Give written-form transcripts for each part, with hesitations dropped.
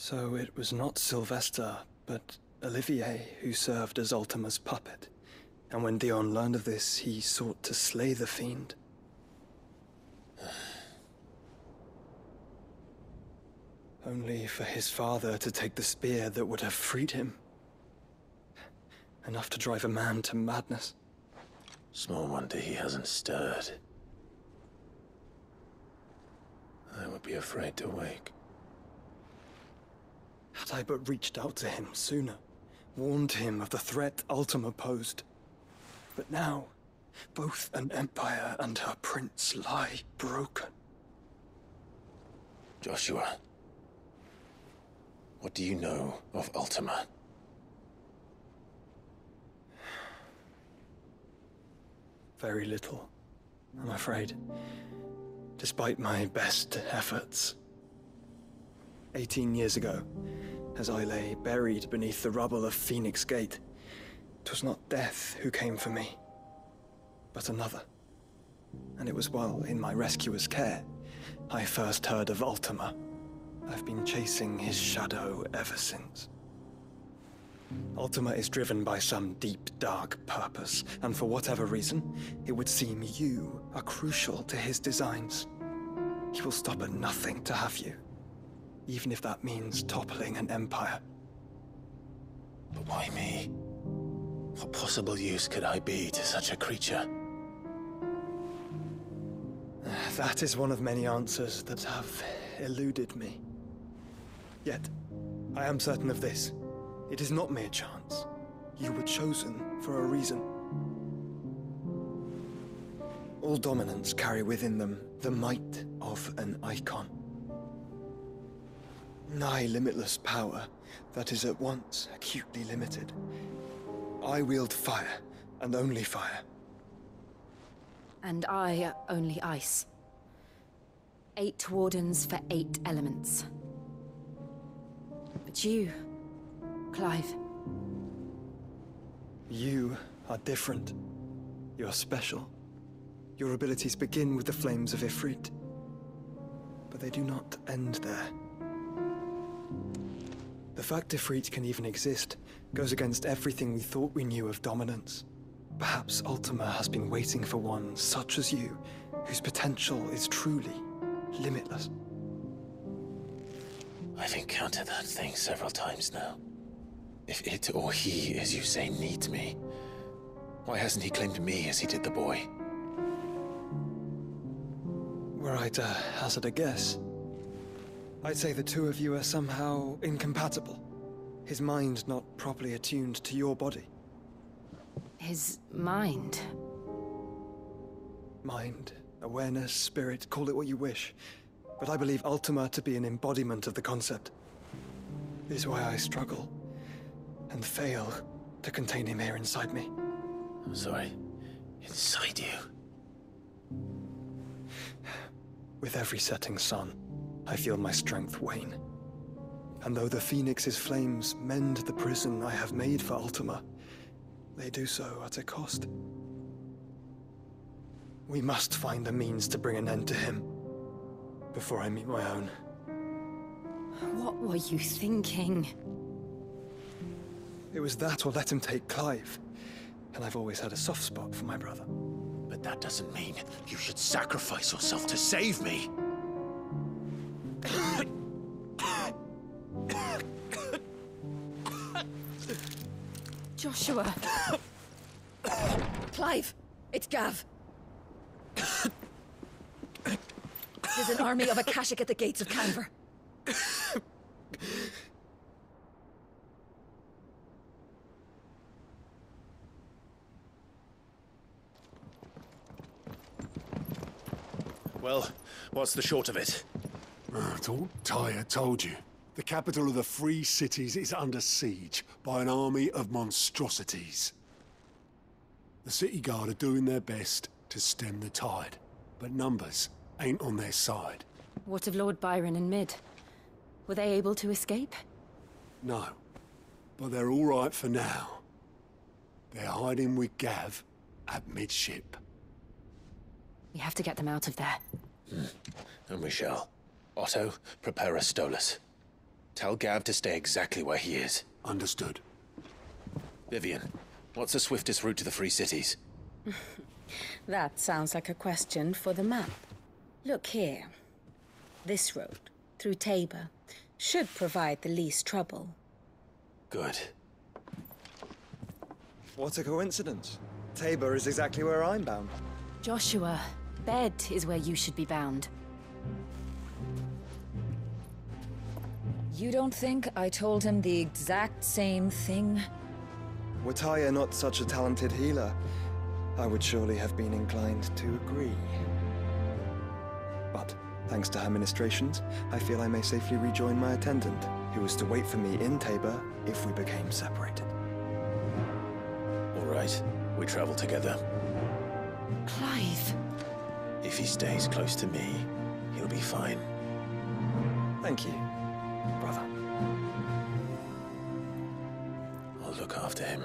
So it was not Sylvester, but Olivier who served as Ultima's puppet. And when Dion learned of this, he sought to slay the fiend. Only for his father to take the spear that would have freed him. Enough to drive a man to madness. Small wonder he hasn't stirred. I would be afraid to wake. Had I but reached out to him sooner, warned him of the threat Ultima posed. But now, both an empire and her prince lie broken. Joshua, what do you know of Ultima? Very little, I'm afraid. Despite my best efforts. 18 years ago, as I lay buried beneath the rubble of Phoenix Gate, 'twas not death who came for me, but another. And it was while in my rescuer's care, I first heard of Ultima. I've been chasing his shadow ever since. Ultima is driven by some deep, dark purpose, and for whatever reason, it would seem you are crucial to his designs. He will stop at nothing to have you, even if that means toppling an empire. But why me? What possible use could I be to such a creature? That is one of many answers that have eluded me. Yet, I am certain of this. It is not mere chance. You were chosen for a reason. All dominants carry within them the might of an Eikon. Nigh limitless power that is at once acutely limited. I wield fire, and only fire. And I only ice. 8 wardens for 8 elements. But you, Clive. You are different. You're special. Your abilities begin with the flames of Ifrit. But they do not end there. The fact Ifrit can even exist goes against everything we thought we knew of dominance. Perhaps Ultima has been waiting for one such as you, whose potential is truly limitless. I've encountered that thing several times now. If it or he, as you say, needs me, why hasn't he claimed me as he did the boy? Were I to hazard a guess, I'd say the two of you are somehow incompatible. His mind not properly attuned to your body. His mind? Mind, awareness, spirit, call it what you wish. But I believe Ultima to be an embodiment of the concept. This is why I struggle and fail to contain him here inside me. I'm sorry. Inside you? With every setting sun, I feel my strength wane. And though the Phoenix's flames mend the prison I have made for Ultima, they do so at a cost. We must find a means to bring an end to him before I meet my own. What were you thinking? It was that or let him take Clive. And I've always had a soft spot for my brother. But that doesn't mean you should sacrifice yourself to save me. Joshua. Clive, it's Gav. There's an army of Akashic at the gates of Canver. Well, what's the short of it? Thought Tyre told you. The capital of the Free Cities is under siege by an army of monstrosities. The City Guard are doing their best to stem the tide, but numbers ain't on their side. What of Lord Byron and Mid? Were they able to escape? No, but they're all right for now. They're hiding with Gav at midship. We have to get them out of there. And we shall. Otto, prepare a Stolas. Tell Gav to stay exactly where he is. Understood. Vivian, what's the swiftest route to the Free Cities? That sounds like a question for the map. Look here. This road, through Tabor, should provide the least trouble. Good. What a coincidence. Tabor is exactly where I'm bound. Joshua, bed is where you should be bound. You don't think I told him the exact same thing? Were Tyre not such a talented healer, I would surely have been inclined to agree. But, thanks to her ministrations, I feel I may safely rejoin my attendant, who was to wait for me in Tabor if we became separated. All right, we travel together. Clive! If he stays close to me, he'll be fine. Thank you, brother. I'll look after him.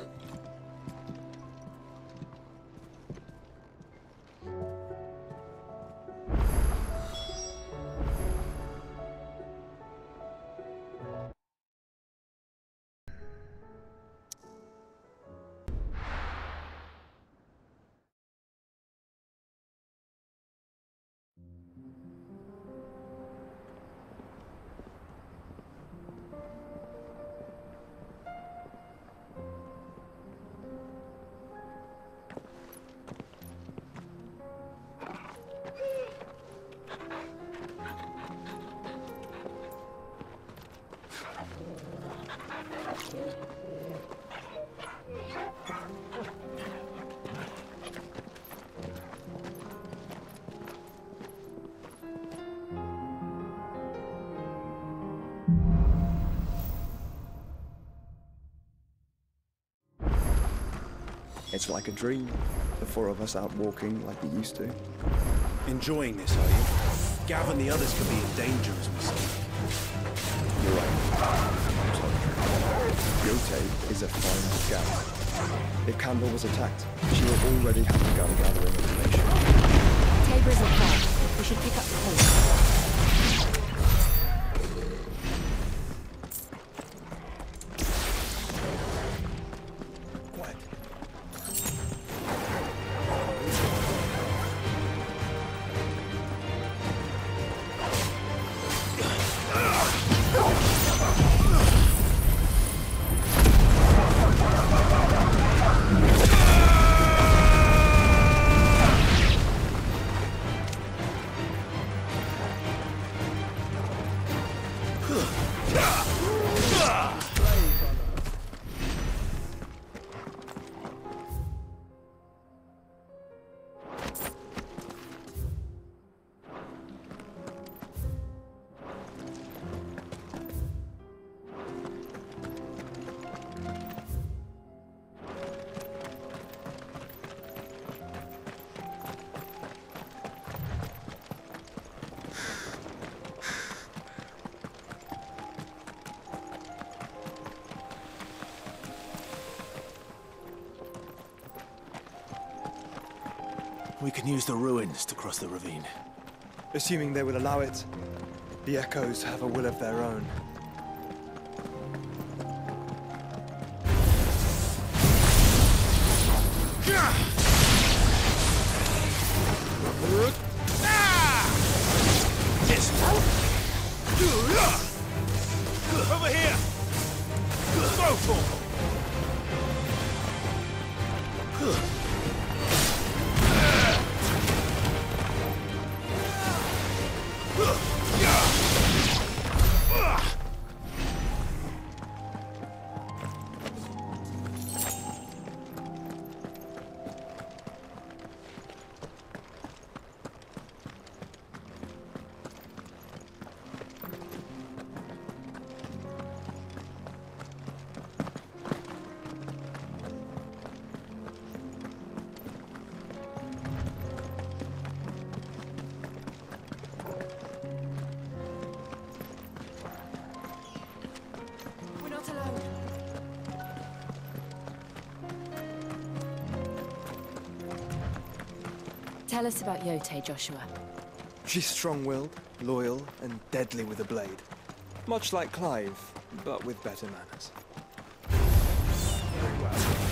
It's like a dream. The four of us out walking like we used to. Enjoying this, are you? Gav and the others could be in danger as we speak. You're right. Jote is a fine scout. If Campbell was attacked, she will already have begun gathering information. Tabor's at back. We should pick up the pace. We can use the ruins to cross the ravine. Assuming they will allow it, the Echoes have a will of their own. Over here! Go for Tell us about Jote, Joshua. She's strong-willed, loyal, and deadly with a blade. Much like Clive, but with better manners. Very well.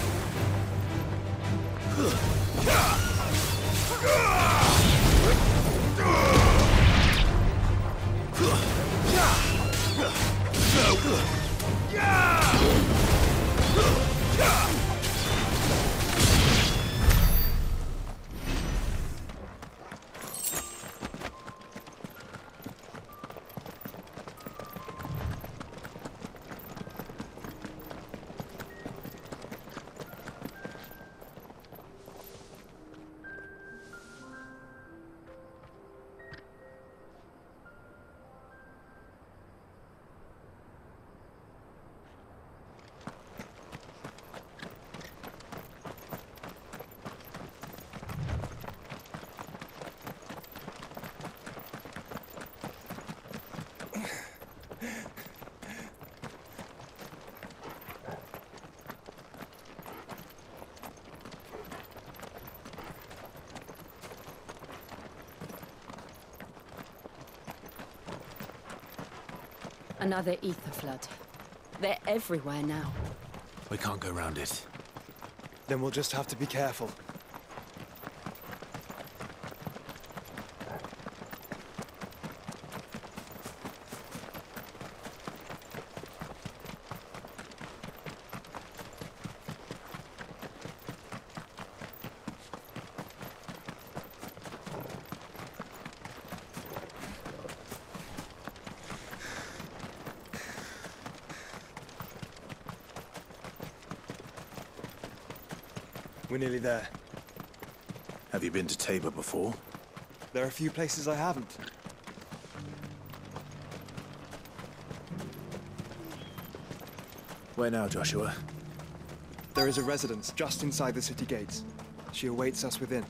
Another ether flood. They're everywhere now. We can't go round it. Then we'll just have to be careful. We're nearly there. Have you been to Tabor before? There are a few places I haven't. Where now, Joshua? There is a residence just inside the city gates. She awaits us within.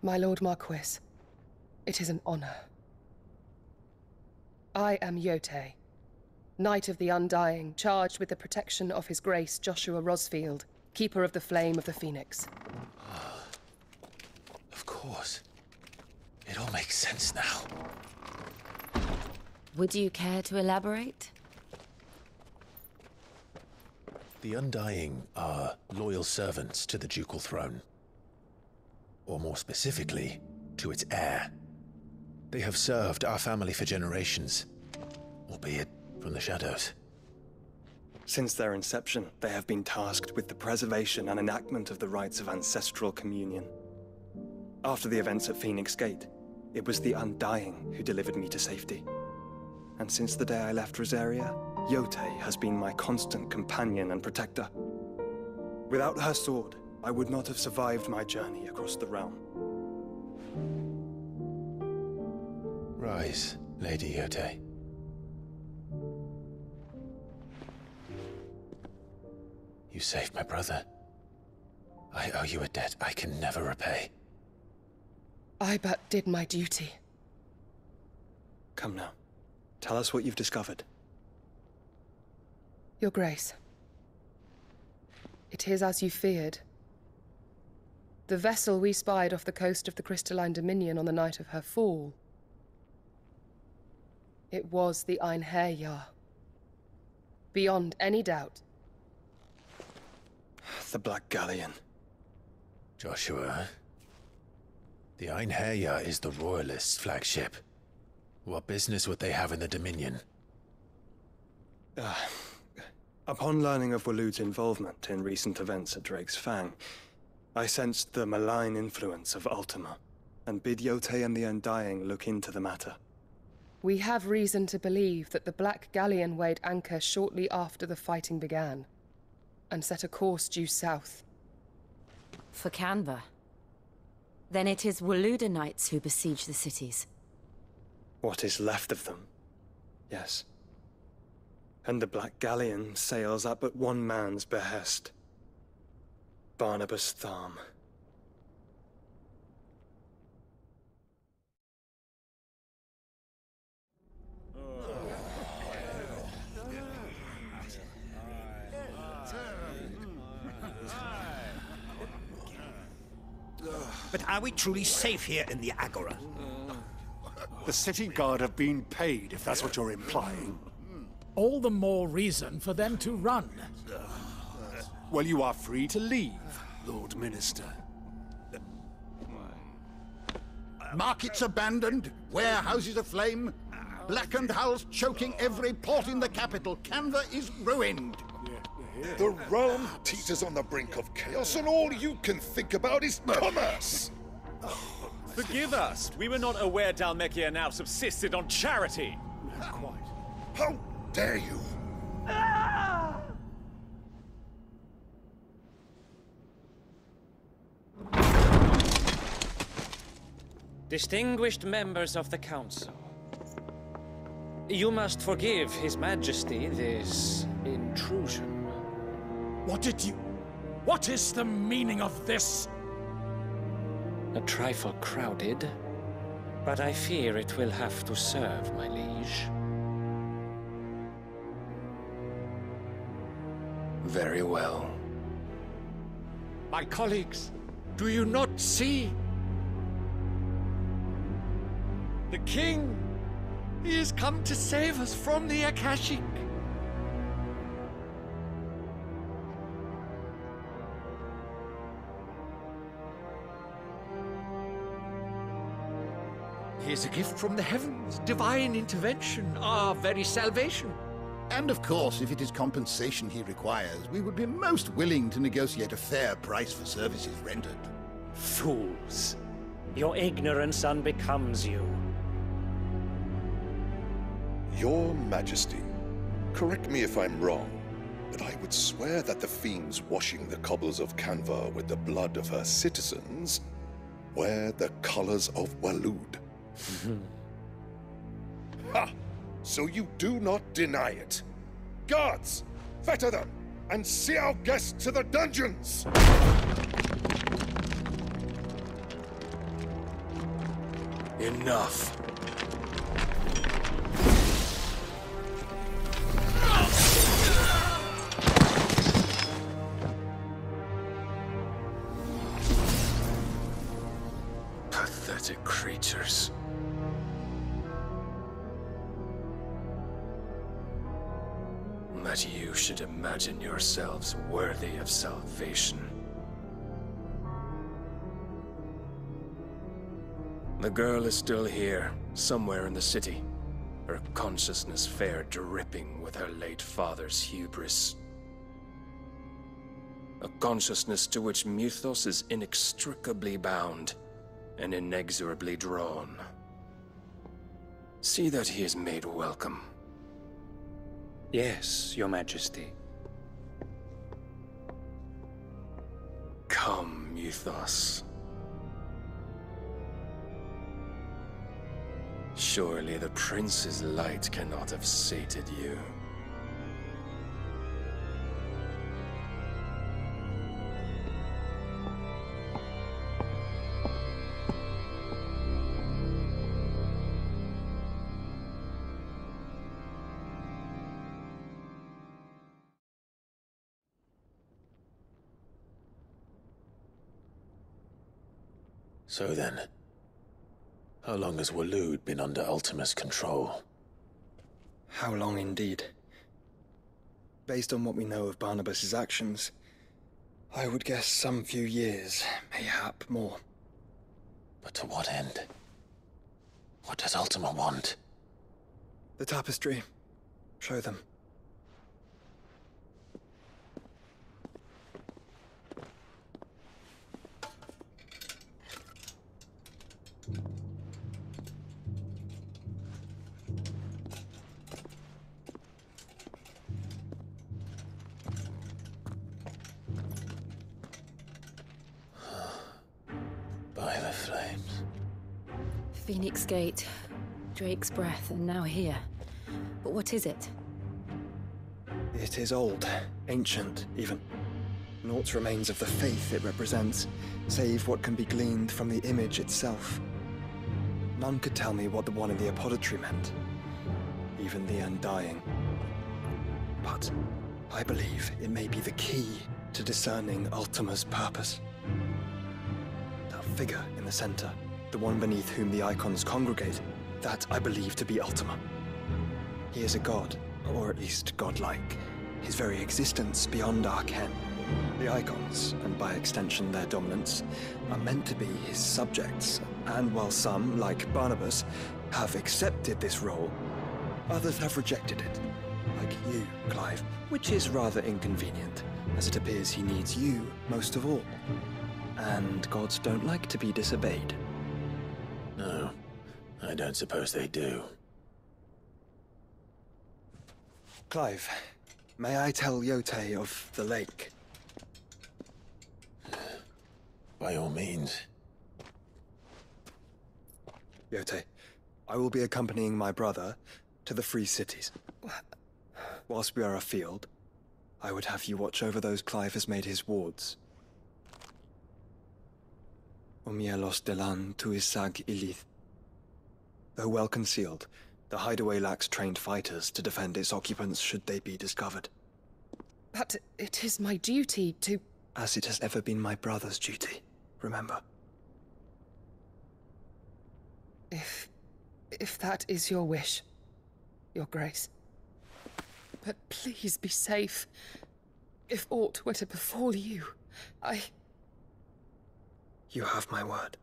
My Lord Marquis, it is an honor. I am Jote, Knight of the Undying, charged with the protection of His Grace Joshua Rosfield, Keeper of the Flame of the Phoenix. Of course. It all makes sense now. Would you care to elaborate? The Undying are loyal servants to the ducal throne. Or more specifically, to its heir. They have served our family for generations, albeit from the shadows. Since their inception, they have been tasked with the preservation and enactment of the rites of ancestral communion. After the events at Phoenix Gate, it was the Undying who delivered me to safety. And since the day I left Rosaria, Jote has been my constant companion and protector. Without her sword, I would not have survived my journey across the realm. Rise, Lady Jote. You saved my brother. I owe you a debt I can never repay. I but did my duty. Come now. Tell us what you've discovered. Your Grace. It is as you feared. The vessel we spied off the coast of the Crystalline Dominion on the night of her fall. It was the Einherjar. Beyond any doubt. The Black Galleon. Joshua, the Einherjar is the Royalists' flagship. What business would they have in the Dominion? Upon learning of Waloed's involvement in recent events at Drake's Fang, I sensed the malign influence of Ultima, and bid Jote and the Undying look into the matter. We have reason to believe that the Black Galleon weighed anchor shortly after the fighting began. and set a course due south. For Canva. Then it is Waluda knights who besiege the cities. What is left of them? Yes. And the Black Galleon sails at but one man's behest. Barnabas Tharm. But are we truly safe here in the Agora? The city guard have been paid, if that's what you're implying. All the more reason for them to run. Well, you are free to leave, Lord Minister. Markets abandoned, warehouses aflame, blackened hulls choking every port in the capital. Canva is ruined. The realm teeters on the brink of chaos, and all you can think about is commerce! Forgive us! We were not aware Dhalmekia now subsisted on charity! Quite. How dare you! Distinguished members of the Council, you must forgive His Majesty this intrusion. What is the meaning of this? A trifle crowded, but I fear it will have to serve, my liege. Very well. My colleagues, do you not see? The king! He has come to save us from the Akashic! He is a gift from the heavens, divine intervention, our very salvation. And of course, if it is compensation he requires, we would be most willing to negotiate a fair price for services rendered. Fools! Your ignorance unbecomes you. Your Majesty, correct me if I'm wrong, but I would swear that the fiends washing the cobbles of Canva with the blood of her citizens wear the colors of Waloed. Ha! So you do not deny it. Guards, fetter them, and see our guests to the dungeons! Enough. Pathetic creatures. That you should imagine yourselves worthy of salvation. The girl is still here, somewhere in the city. Her consciousness fair dripping with her late father's hubris. A consciousness to which Mythos is inextricably bound and inexorably drawn. See that he is made welcome. Yes, Your Majesty. Come, Mythos. Surely the prince's light cannot have sated you. So then, how long has Waloed been under Ultima's control? How long indeed? Based on what we know of Barnabas's actions, I would guess some few years, mayhap more. But to what end? What does Ultima want? The tapestry. Show them. Phoenix Gate, Drake's Breath, and now here. But what is it? It is old, ancient, even. Naught remains of the faith it represents, save what can be gleaned from the image itself. None could tell me what the one in the apothecary meant, even the Undying. But I believe it may be the key to discerning Ultima's purpose. That figure in the center, the one beneath whom the Eikons congregate, that I believe to be Ultima. He is a god, or at least godlike, his very existence beyond our ken. The Eikons, and by extension their dominants, are meant to be his subjects, and while some, like Barnabas, have accepted this role, others have rejected it, like you, Clive, which is rather inconvenient, as it appears he needs you most of all. And gods don't like to be disobeyed. No, I don't suppose they do. Clive, may I tell Jote of the lake? By all means. Jote, I will be accompanying my brother to the Free Cities. Whilst we are afield, I would have you watch over those Clive has made his wards. Omielos delan tuisag ilith. Though well concealed, the hideaway lacks trained fighters to defend its occupants should they be discovered. But it is my duty to... As it has ever been my brother's duty, remember. If that is your wish, Your Grace. But please be safe. If aught were to befall you, You have my word.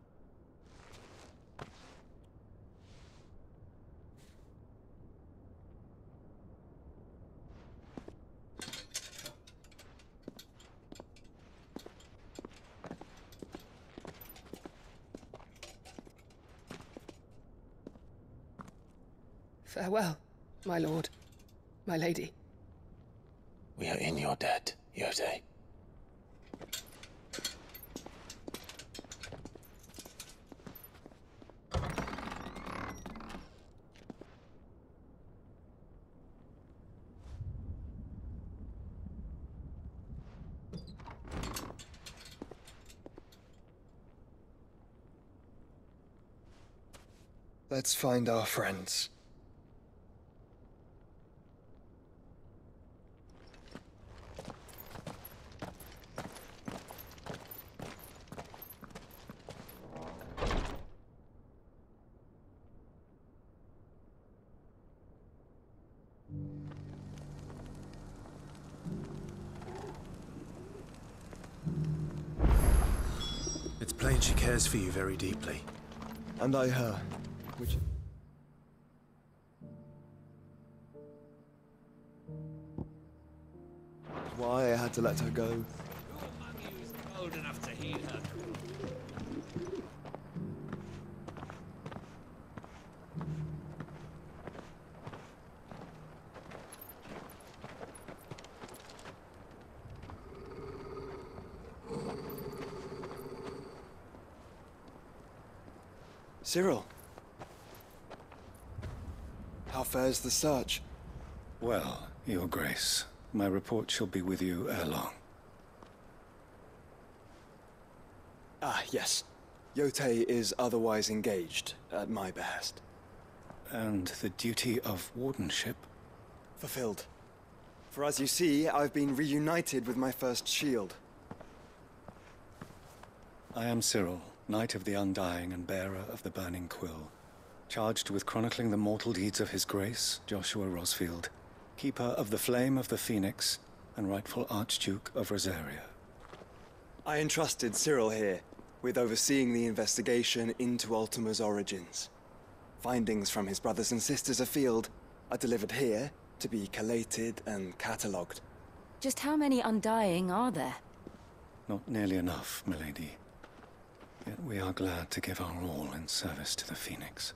Farewell, my lord, my lady. We are in your debt, Jote. Let's find our friends. It's plain she cares for you very deeply. And I her. Which... Why I had to let her go. Your mummy was old enough to heal her. Cyril. How fares the search? Well, Your Grace, my report shall be with you ere long. Ah, yes. Jote is otherwise engaged, at my behest. And the duty of wardenship? Fulfilled. For as you see, I've been reunited with my first shield. I am Cyril, Knight of the Undying and bearer of the Burning Quill, charged with chronicling the mortal deeds of His Grace, Joshua Rosfield, Keeper of the Flame of the Phoenix, and rightful Archduke of Rosaria. I entrusted Cyril here with overseeing the investigation into Ultima's origins. Findings from his brothers and sisters afield are delivered here to be collated and catalogued. Just how many Undying are there? Not nearly enough, milady. Yet we are glad to give our all in service to the Phoenix.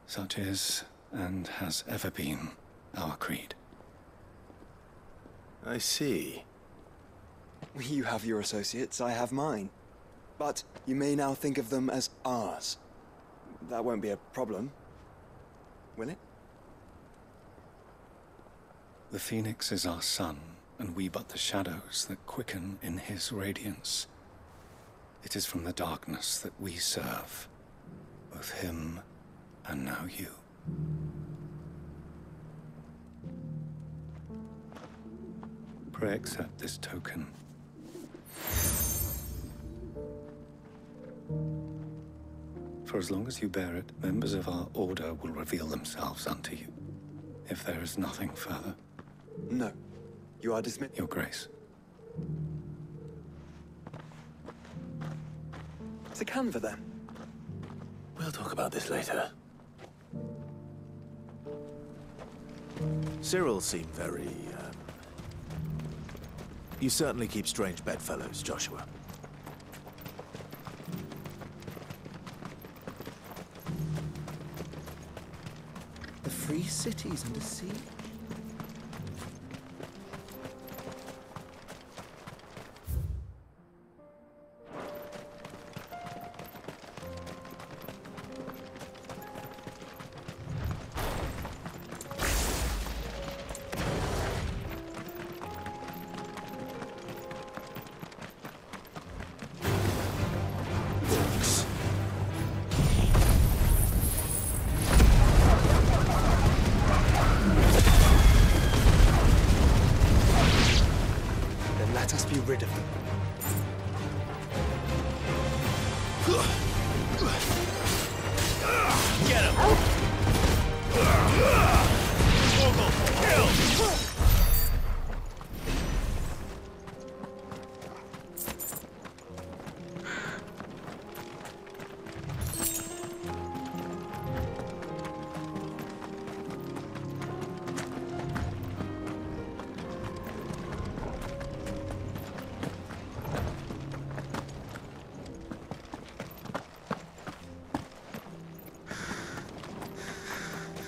Such is, and has ever been, our creed. I see. You have your associates, I have mine. But you may now think of them as ours. That won't be a problem, will it? The Phoenix is our sun, and we but the shadows that quicken in his radiance. It is from the darkness that we serve, both him and now you. Pray accept this token. For as long as you bear it, members of our order will reveal themselves unto you. If there is nothing further. No. You are dismissed. Your Grace. It's a canva, then. We'll talk about this later. Cyril seemed very, You certainly keep strange bedfellows, Joshua. The free city's under siege. Rid of them. Get him! Vogel, kill!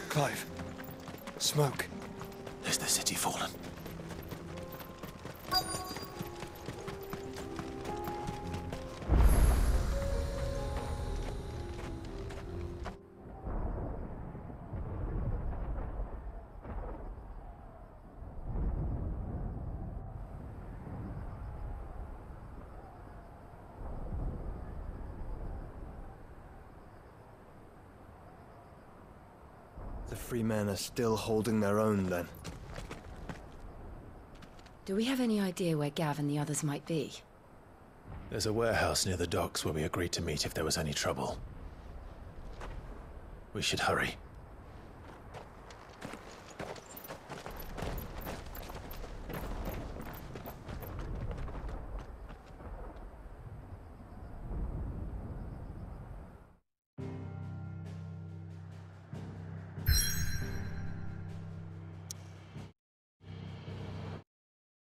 Clive. Smoke. Is the city fallen? The free men are still holding their own, then. Do we have any idea where Gav and the others might be? There's a warehouse near the docks where we agreed to meet if there was any trouble. We should hurry.